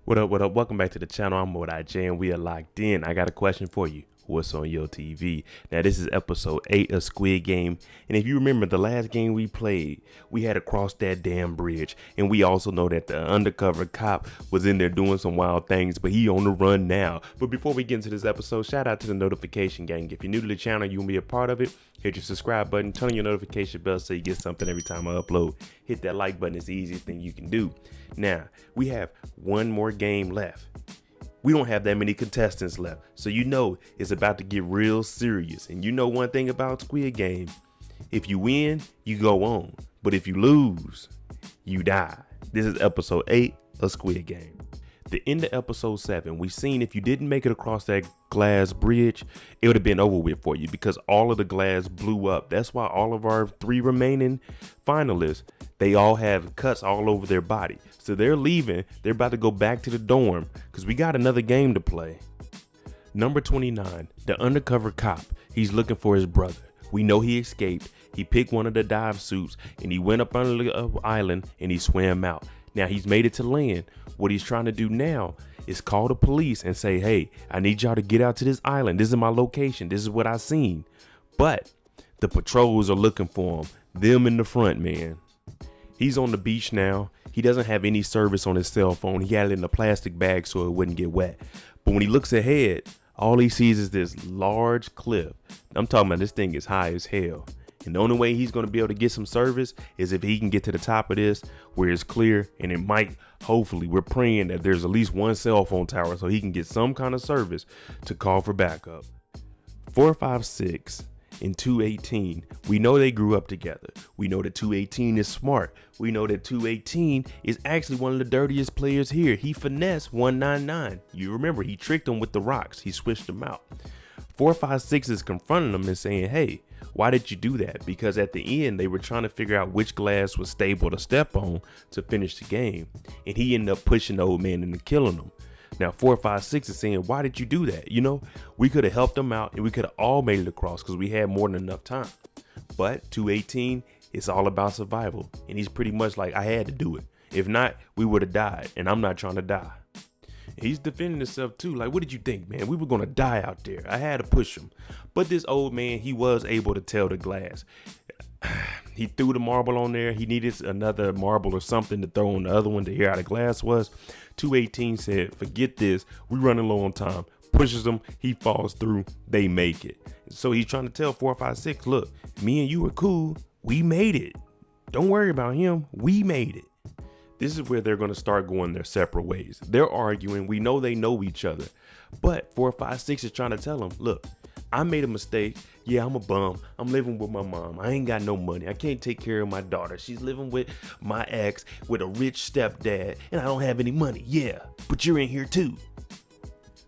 What up, what up? Welcome back to the channel. I'm Lee Jung-jae and we are locked in. I got a question for you. What's on your TV? Now, this is episode 8 of Squid Game. And if you remember the last game we played, we had to cross that damn bridge. And we also know that the undercover cop was in there doing some wild things, but he on the run now. But before we get into this episode, shout out to the notification gang. If you're new to the channel, you want to be a part of it, hit your subscribe button, turn on your notification bell so you get something every time I upload. Hit that like button. It's the easiest thing you can do. Now, we have one more game left. We don't have that many contestants left, so you know it's about to get real serious. And you know one thing about Squid Game, if you win, you go on. But if you lose, you die. This is episode 8 of Squid Game. The end of episode 7, we seen if you didn't make it across that glass bridge, it would have been over with for you because all of the glass blew up. That's why all of our 3 remaining finalists, they all have cuts all over their body. So they're leaving. They're about to go back to the dorm because we got another game to play. Number 29, the undercover cop. He's looking for his brother. We know he escaped. He picked one of the dive suits and he went up on the island and he swam out. Now he's made it to land. What he's trying to do now is call the police and say, hey, I need y'all to get out to this island. This is my location. This is what I seen. But the patrols are looking for him. Them in the front, man. He's on the beach now. He doesn't have any service on his cell phone. He had it in a plastic bag so it wouldn't get wet. But when he looks ahead, all he sees is this large cliff. I'm talking about this thing is high as hell. And the only way he's going to be able to get some service is if he can get to the top of this where it's clear, and it might, hopefully, we're praying that there's at least one cell phone tower so he can get some kind of service to call for backup. 456 and 218, we know they grew up together. We know that 218 is smart. We know that 218 is actually one of the dirtiest players here. He finessed 199. You remember, he tricked him with the rocks. He switched them out. 456 is confronting him and saying, hey, why did you do that? Because at the end, they were trying to figure out which glass was stable to step on to finish the game. And he ended up pushing the old man into killing him. Now, 456 is saying, why did you do that? You know, we could have helped him out and we could have all made it across because we had more than enough time. But 218, it's all about survival. And he's pretty much like, I had to do it. If not, we would have died. And I'm not trying to die. He's defending himself too. Like, what did you think, man? We were going to die out there. I had to push him. But this old man, he was able to tell the glass. He threw the marble on there. He needed another marble or something to throw on the other one to hear how the glass was. 218 said, forget this. We running low on time. Pushes him. He falls through. They make it. So he's trying to tell 456, look, me and you were cool. We made it. Don't worry about him. We made it. This is where they're going to start going their separate ways. They're arguing. We know they know each other. But 456 is trying to tell them, look, I made a mistake. Yeah, I'm a bum. I'm living with my mom. I ain't got no money. I can't take care of my daughter. She's living with my ex with a rich stepdad, and I don't have any money. Yeah, but you're in here too.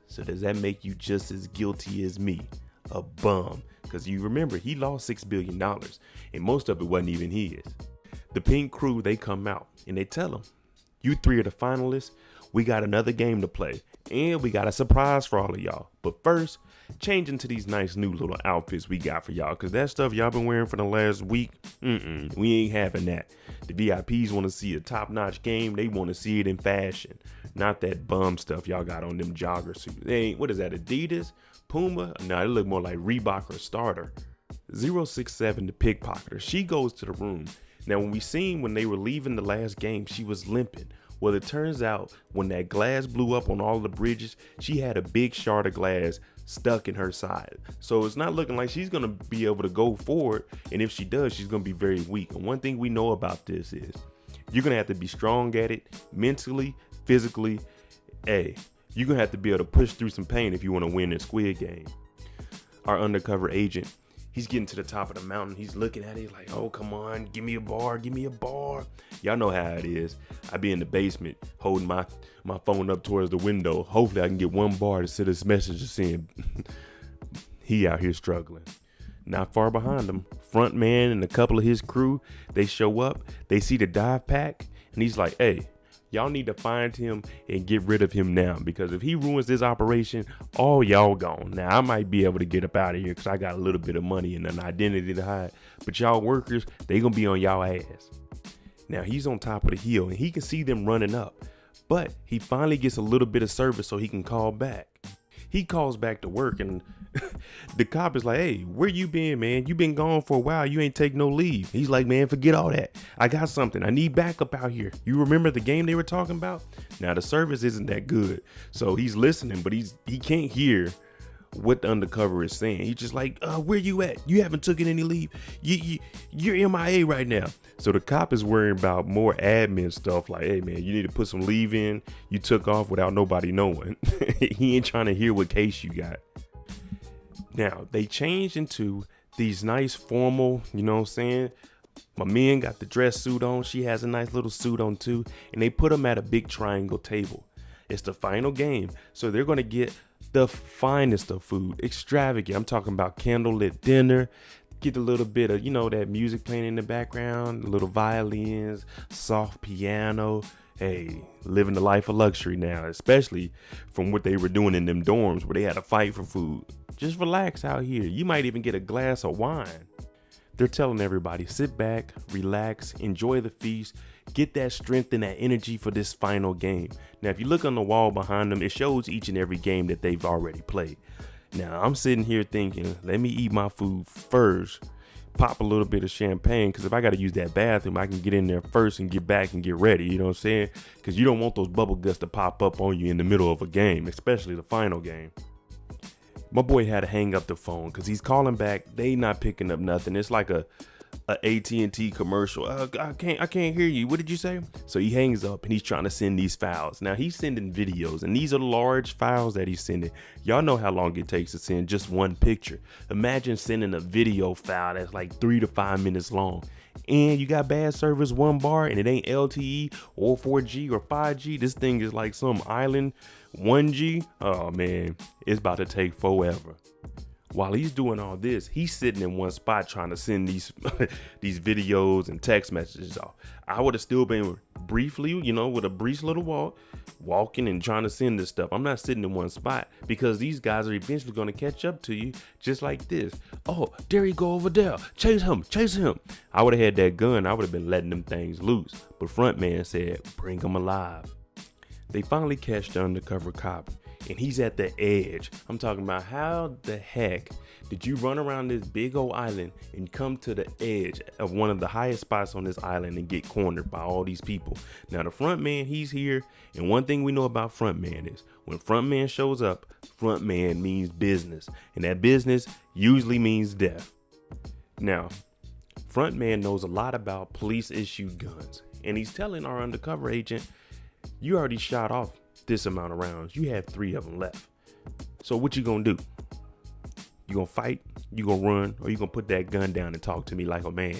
So does that make you just as guilty as me? A bum. Because you remember, he lost $6 billion, and most of it wasn't even his. The pink crew, they come out, and they tell him, you 3 are the finalists. We got another game to play, and we got a surprise for all of y'all. But first, change into these nice new little outfits we got for y'all, because that stuff y'all been wearing for the last week, we ain't having that. The VIPs want to see a top-notch game. They want to see it in fashion, not that bum stuff y'all got on them jogger suits. They ain't, what is that, Adidas? Puma? No, they look more like Reebok or Starter. 067, the pickpocketer, she goes to the room. Now, when we seen when they were leaving the last game, she was limping. Well, it turns out when that glass blew up on all the bridges, she had a big shard of glass stuck in her side. So it's not looking like she's going to be able to go forward. And if she does, she's going to be very weak. And one thing we know about this is you're going to have to be strong at it mentally, physically. Hey, you're going to have to be able to push through some pain if you want to win this Squid Game. Our undercover agent, he's getting to the top of the mountain. He's looking at it like, oh, come on, give me a bar, give me a bar. Y'all know how it is. I be in the basement holding my phone up towards the window. Hopefully I can get one bar to send this message saying he out here struggling. Not far behind him, front man and a couple of his crew, they show up. They see the dive pack and he's like, hey, y'all need to find him and get rid of him now, because if he ruins this operation, all y'all gone. Now, I might be able to get up out of here because I got a little bit of money and an identity to hide, but y'all workers, they gonna be on y'all ass. Now, he's on top of the hill and he can see them running up, But he finally gets a little bit of service so he can call back. He calls back to work and the cop is like, hey, where you been, man? You been gone for a while. You ain't take no leave. He's like, man, forget all that. I got something. I need backup out here. You remember the game they were talking about? Now the service isn't that good. So he's listening, but he can't hear what the undercover is saying. He's just like, where you at? You haven't taken any leave. You're MIA right now. So the cop is worrying about more admin stuff like, hey man, you need to put some leave in. You took off without nobody knowing. He ain't trying to hear what case you got. Now they changed into these nice formal, you know what I'm saying? My man got the dress suit on. She has a nice little suit on too. And they put them at a big triangle table. It's the final game. So they're going to get the finest of food, extravagant. I'm talking about candlelit dinner. Get a little bit of, you know, that music playing in the background, little violins, soft piano. Hey, living the life of luxury now, especially from what they were doing in them dorms where they had to fight for food. Just relax out here. You might even get a glass of wine. They're telling everybody, sit back, relax, enjoy the feast, get that strength and that energy for this final game. Now, if you look on the wall behind them, it shows each and every game that they've already played. Now, I'm sitting here thinking, let me eat my food first, pop a little bit of champagne, because if I got to use that bathroom, I can get in there first and get back and get ready, you know what I'm saying? Because you don't want those bubble guts to pop up on you in the middle of a game, especially the final game. My boy had to hang up the phone because he's calling back. They not picking up nothing. It's like a AT&T commercial. I can't hear you. What did you say? So he hangs up and he's trying to send these files. Now he's sending videos and these are large files that he's sending. Y'all know how long it takes to send just one picture. Imagine sending a video file that's like 3 to 5 minutes long. And you got bad service, 1 bar, and it ain't LTE or 4G or 5G. This thing is like some island 1G. Oh man, it's about to take forever. While he's doing all this, he's sitting in one spot trying to send these these videos and text messages off. I would have still been briefly, you know, with a brief little walking and trying to send this stuff. I'm not sitting in one spot because these guys are eventually going to catch up to you just like this. Oh, there he go over there. Chase him. I would have had that gun. I would have been letting them things loose. But front man said, bring him alive. They finally catch the undercover cop. And he's at the edge. I'm talking about how the heck did you run around this big old island and come to the edge of one of the highest spots on this island and get cornered by all these people? Now the front man, he's here. And one thing we know about front man is when front man shows up, front man means business. And that business usually means death. Now, front man knows a lot about police issued guns. And he's telling our undercover agent, you already shot off this amount of rounds. You have 3 of them left. So what you gonna do? You gonna fight? You gonna run? Or you gonna put that gun down and talk to me like a man?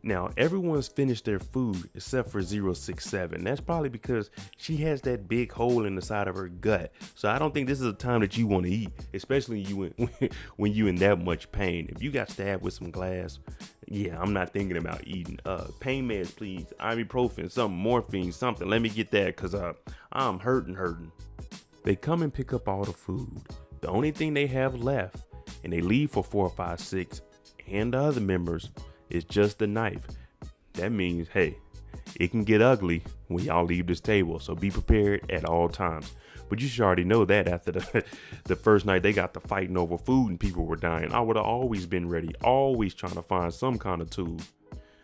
Now, everyone's finished their food except for 067. That's probably because she has that big hole in the side of her gut. So I don't think this is a time that you want to eat, especially when you in that much pain. If you got stabbed with some glass, yeah, I'm not thinking about eating. Pain meds, please. Ibuprofen, something, morphine, something. Let me get that because I'm hurting. They come and pick up all the food. The only thing they have left, and they leave for 4, 5, 6, and the other members, is just the knife. That means, hey, it can get ugly when y'all leave this table. So be prepared at all times. But you should already know that after the first night they got to fighting over food and people were dying. I would have always been ready, always trying to find some kind of tool.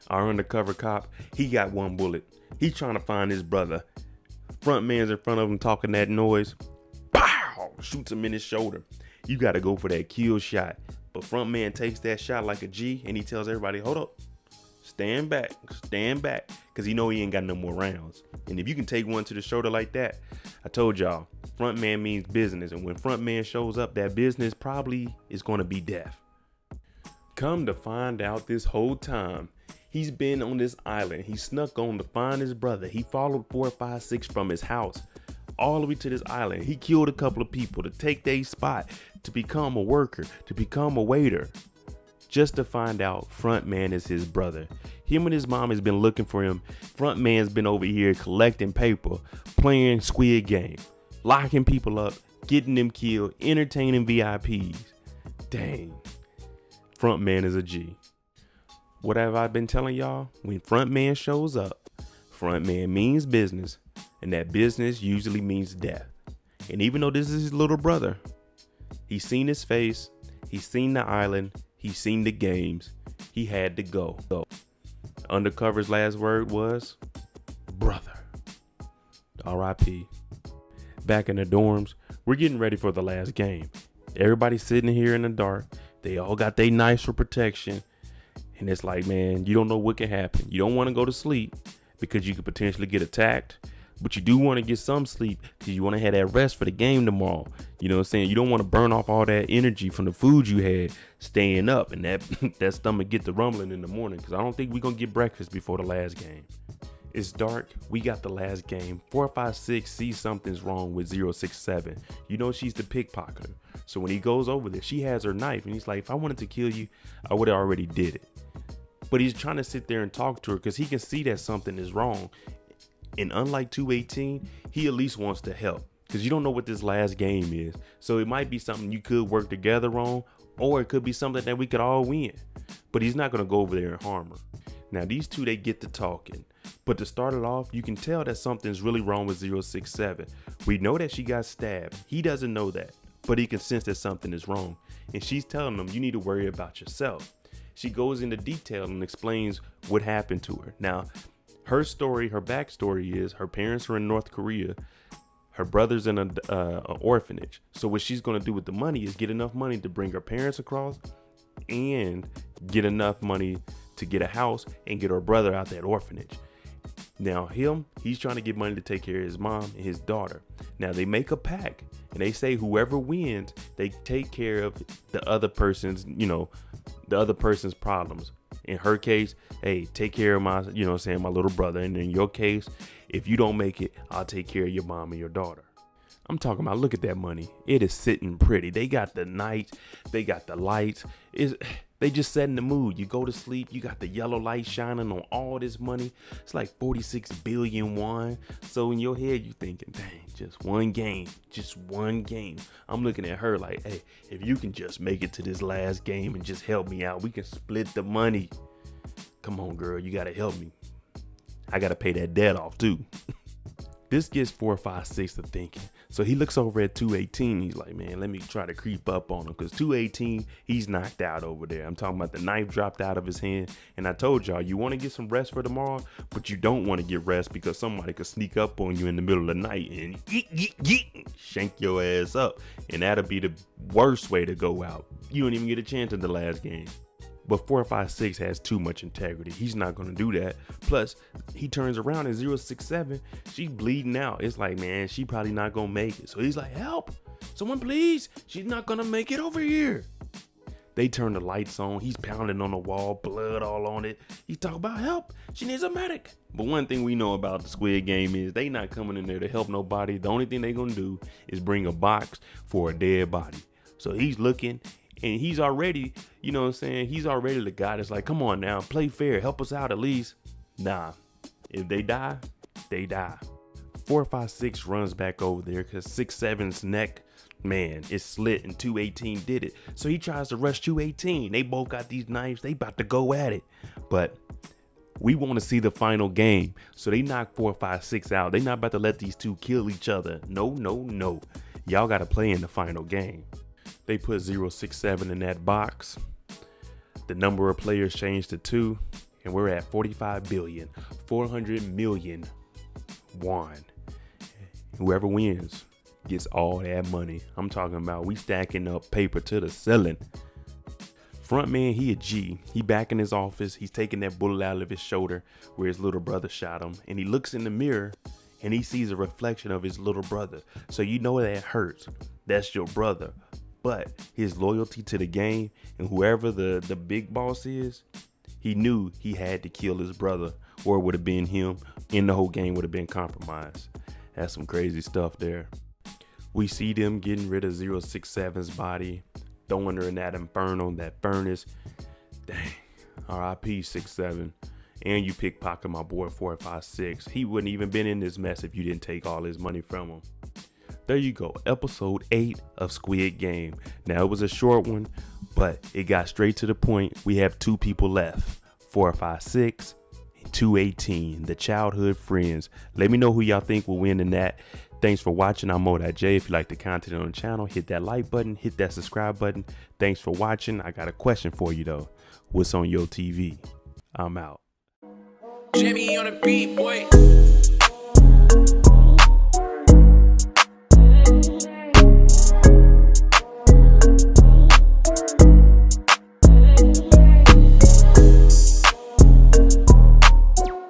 Our undercover cop, he got 1 bullet. He's trying to find his brother. Front man's in front of him talking that noise. Pow! Shoots him in his shoulder. You got to go for that kill shot. But front man takes that shot like a G and he tells everybody, hold up, stand back, because he know he ain't got no more rounds. And if you can take one to the shoulder like that, I told y'all, front man means business. And when front man shows up, that business probably is going to be death. Come to find out, this whole time, he's been on this island. He snuck on to find his brother. He followed 4, 5, 6 from his house all the way to this island. He killed a couple of people to take their spot, to become a worker, to become a waiter, just to find out front man is his brother. Him and his mom has been looking for him. Front man's been over here collecting paper, playing Squid Game, locking people up, getting them killed, entertaining VIPs. Dang, front man is a G. What have I been telling y'all? When front man shows up, front man means business. And that business usually means death. And even though this is his little brother, he's seen his face, he's seen the island, he's seen the games, he had to go. Undercover's last word was, brother. R.I.P. Back in the dorms, we're getting ready for the last game. Everybody's sitting here in the dark. They all got their knives for protection. And it's like, man, you don't know what can happen. You don't want to go to sleep because you could potentially get attacked. But you do want to get some sleep because you want to have that rest for the game tomorrow. You know what I'm saying? You don't want to burn off all that energy from the food you had staying up and that stomach get the rumbling in the morning, because I don't think we're going to get breakfast before the last game. It's dark. We got the last game. 456 sees something's wrong with 067. You know she's the pickpocketer. So when he goes over there, she has her knife and he's like, if I wanted to kill you, I would have already did it. But he's trying to sit there and talk to her because he can see that something is wrong. And unlike 218, he at least wants to help, because you don't know what this last game is. So it might be something you could work together on, or it could be something that we could all win. But he's not going to go over there and harm her. Now these two, they get to talking. But to start it off, you can tell that something's really wrong with 067. We know that she got stabbed. He doesn't know that, but he can sense that something is wrong. And she's telling him, you need to worry about yourself. She goes into detail and explains what happened to her. Now, her story, her backstory is her parents are in North Korea. Her brother's in an orphanage. So what she's going to do with the money is get enough money to bring her parents across and get enough money to get a house and get her brother out that orphanage. Now he's trying to get money to take care of his mom and his daughter. Now they make a pact and they say whoever wins, they take care of the other person's, the other person's problems. In her case, hey, take care of my, my little brother. And in your case, if you don't make it, I'll take care of your mom and your daughter. I'm talking about, look at that money. It is sitting pretty. They got the night, they got the lights. They just setting the mood. You go to sleep, you got the yellow light shining on all this money. It's like 46 billion won. So in your head, you thinking, dang, just one game. I'm looking at her like, hey, if you can just make it to this last game and just help me out, we can split the money. Come on, girl, you got to help me. I got to pay that debt off too. This gets 456 to thinking. So he looks over at 218. He's like, man, let me try to creep up on him, because 218, he's knocked out over there. I'm talking about the knife dropped out of his hand. And I told y'all, you want to get some rest for tomorrow, but you don't want to get rest because somebody could sneak up on you in the middle of the night and shank your ass up. And that'll be the worst way to go out. You don't even get a chance in the last game. But 456 has too much integrity. He's not going to do that. Plus, he turns around and 067, she's bleeding out. It's like, man, she probably not going to make it. So he's like, help, someone please. She's not going to make it over here. They turn the lights on. He's pounding on the wall, blood all on it. He's talking about help. She needs a medic. But one thing we know about the Squid Game is they not coming in there to help nobody. The only thing they going to do is bring a box for a dead body. So he's looking. And he's already, he's already the guy that's like, come on now, play fair, help us out at least. Nah, if they die, they die. 456 runs back over there because 67's neck, man, is slit and 218 did it. So he tries to rush 218. They both got these knives. They about to go at it. But we want to see the final game. So they knock 456 out. They not about to let these two kill each other. No. Y'all got to play in the final game. They put 067 in that box. The number of players changed to 2, and we're at 45 billion, 400 million won. Whoever wins gets all that money. I'm talking about we stacking up paper to the ceiling. Front man, he a G. He back in his office. He's taking that bullet out of his shoulder where his little brother shot him, and he looks in the mirror and he sees a reflection of his little brother. So you know that hurts. That's your brother. But his loyalty to the game and whoever the big boss is, he knew he had to kill his brother or it would have been him and the whole game would have been compromised. That's some crazy stuff there. We see them getting rid of 067's body, throwing her in that inferno, that furnace. Dang, R.I.P. 67. And you pickpocket my boy 456. He wouldn't even been in this mess if you didn't take all his money from him. There you go, episode 8 of Squid Game. Now, it was a short one, but it got straight to the point. We have 2 people left, 456 218, the childhood friends. Let me know who y'all think will win in that. Thanks for watching. I'm J. If you like the content on the channel, hit that like button, hit that subscribe button. Thanks for watching. I got a question for you though. What's on your TV? I'm out. Jimmy on a beat, boy.